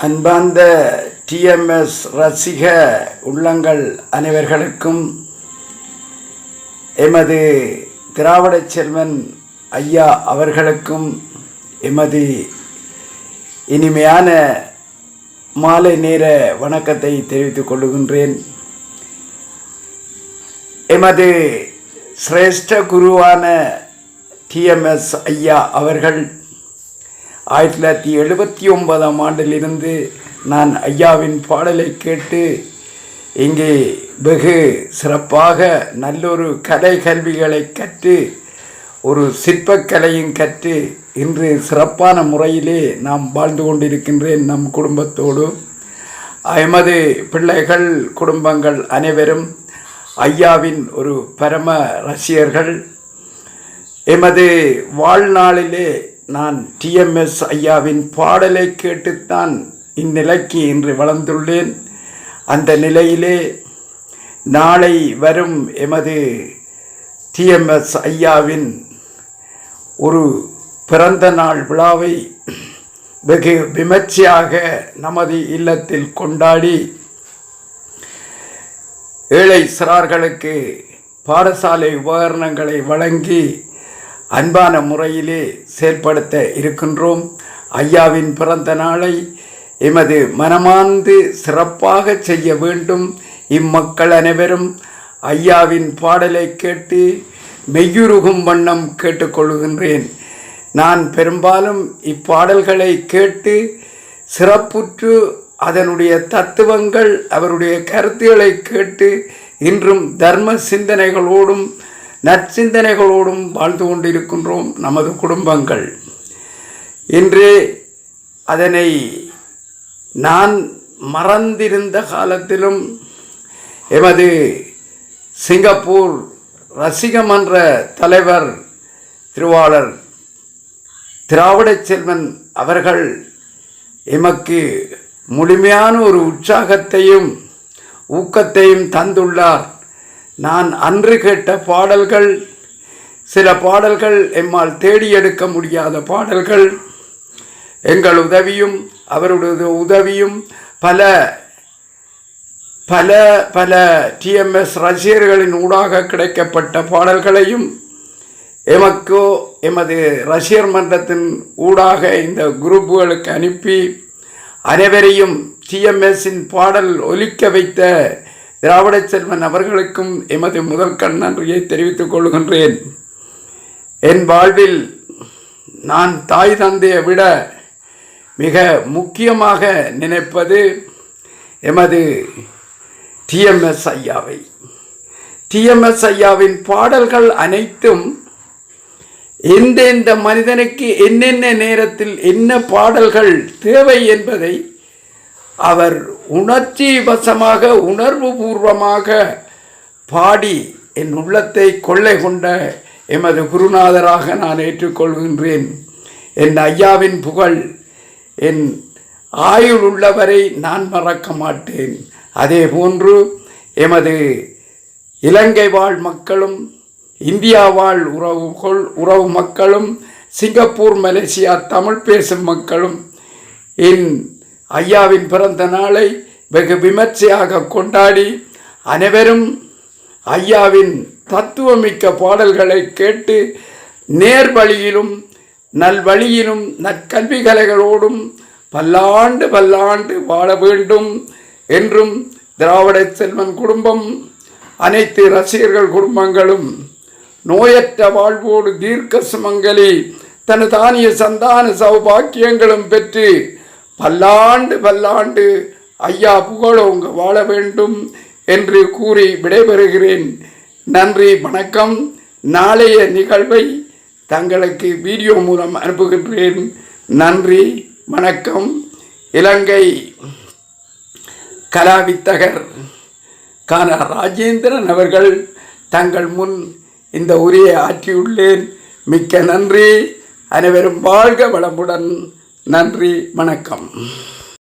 அன்பார்ந்த டிஎம்எஸ் ரசிக உள்ளங்கள் அனைவர்களுக்கும் எமது திராவிட செல்வன் ஐயா அவர்களுக்கும் எமது இனிமையான மாலை நேர வணக்கத்தை தெரிவித்துக் கொள்கின்றேன். எமது சிரேஷ்ட குருவான டிஎம்எஸ் ஐயா அவர்கள் 1979ஆம் ஆண்டிலிருந்து நான் ஐயாவின் பாடலை கேட்டு இங்கே வெகு சிறப்பாக நல்லொரு கலை கல்விகளை கற்று ஒரு சிற்பக்கலையும் கற்று இன்று சிறப்பான முறையிலே நாம் வாழ்ந்து கொண்டிருக்கின்றேன். நம் குடும்பத்தோடு எமது பிள்ளைகள் குடும்பங்கள் அனைவரும் ஐயாவின் ஒரு பரம ரசிகர்கள். எமது வாழ்நாளிலே நான் டிஎம்எஸ் ஐயாவின் பாடலை கேட்டுத்தான் இந்நிலைக்கு இன்று வளர்ந்துள்ளேன். அந்த நிலையிலே நாளை வரும் எமது டிஎம்எஸ் ஐயாவின் ஒரு பிறந்த நாள் விழாவை வெகு விமர்சையாக நமது இல்லத்தில் கொண்டாடி ஏழை சிறார்களுக்கு பாடசாலை உபகரணங்களை வழங்கி அன்பான முறையிலே செயல்படுத்த இருக்கின்றோம். ஐயாவின் பிறந்த நாளை எமது மனமார்ந்து சிறப்பாக செய்ய வேண்டும். இம்மக்கள் அனைவரும் ஐயாவின் பாடலை கேட்டு மெய்யுருகும் வண்ணம் கேட்டுக்கொள்கின்றேன். நான் பெரும்பாலும் இப்பாடல்களை கேட்டு சிறப்புற்று அதனுடைய தத்துவங்கள் அவருடைய கருத்துக்களை கேட்டு இன்றும் தர்ம சிந்தனைகளோடும் நற்சிந்தனைகளோடும் வாழ்ந்து கொண்டிருக்கின்றோம் நமது குடும்பங்கள். இன்று அதனை நான் மறந்திருந்த காலத்திலும் எமது சிங்கப்பூர் ரசிக மன்ற தலைவர் திருவாளர் திராவிட செல்வன் அவர்கள் எமக்கு முழுமையான ஒரு உற்சாகத்தையும் ஊக்கத்தையும் தந்துள்ளார். நான் அன்று கேட்ட பாடல்கள் சில பாடல்கள் எம்மால் தேடி எடுக்க முடியாத பாடல்கள். எங்கள் உதவியும் அவருடைய உதவியும் பல பல பல டிஎம்எஸ் ரசிகர்களின் ஊடாக கிடைக்கப்பட்ட பாடல்களையும் எமக்கோ எமது ரசிகர் மன்றத்தின் ஊடாக இந்த குரூப்புகளுக்கு அனுப்பி அனைவரையும் டிஎம்எஸ்ஸின் பாடல் ஒலிக்க வைத்த திராவிட செல்வன் அவர்களுக்கும் எமது முதல் நன்றியை தெரிவித்துக் கொள்கின்றேன். என் வாழ்வில் நான் தாய் தந்தையை விட மிக முக்கியமாக நினைப்பது எமது டிஎம்எஸ் ஐயாவை. டிஎம்எஸ் ஐயாவின் பாடல்கள் அனைத்தும் எந்தெந்த மனிதனுக்கு என்னென்ன நேரத்தில் என்ன பாடல்கள் தேவை என்பதை அவர் உணர்ச்சி வசமாக உணர்வு பூர்வமாக பாடி என் உள்ளத்தை கொள்ளை கொண்ட எமது குருநாதராக நான் ஏற்றுக்கொள்கின்றேன். என் ஐயாவின் புகழ் என் ஆயுள் உள்ளவரை நான் மறக்க மாட்டேன். அதே போன்று எமது இலங்கை வாழ் மக்களும் இந்தியா வாழ் உறவு மக்களும் சிங்கப்பூர் மலேசியா தமிழ் பேசும் மக்களும் என் ஐயாவின் பிறந்த நாளை வெகு விமர்சையாக கொண்டாடி அனைவரும் ஐயாவின் தத்துவமிக்க பாடல்களை கேட்டு நேர்வழியிலும் நல்வழியிலும் நற்கல்விகலைகளோடும் பல்லாண்டு பல்லாண்டு வாழ வேண்டும் என்றும் திராவிட செல்வன் குடும்பம் அனைத்து ரசிகர்கள் குடும்பங்களும் நோயற்ற வாழ்வோடு தீர்க்க சுமங்கலி தன தானிய சந்தான சௌபாக்கியங்களும் பெற்று பல்லாண்டு பல்லாண்டு ஐயா புகழோங்க வாழ வேண்டும் என்று கூறி விடைபெறுகிறேன். நன்றி, வணக்கம். நாளைய நிகழ்வை தங்களுக்கு வீடியோ மூலம் அனுப்புகின்றேன். நன்றி, வணக்கம். இலங்கை கலாவித்தகர் கான ராஜேந்திரன் அவர்கள் தங்கள் முன் இந்த உரையை ஆற்றியுள்ளேன். மிக்க நன்றி. அனைவரும் வாழ்க வளமுடன். நன்றி, வணக்கம்.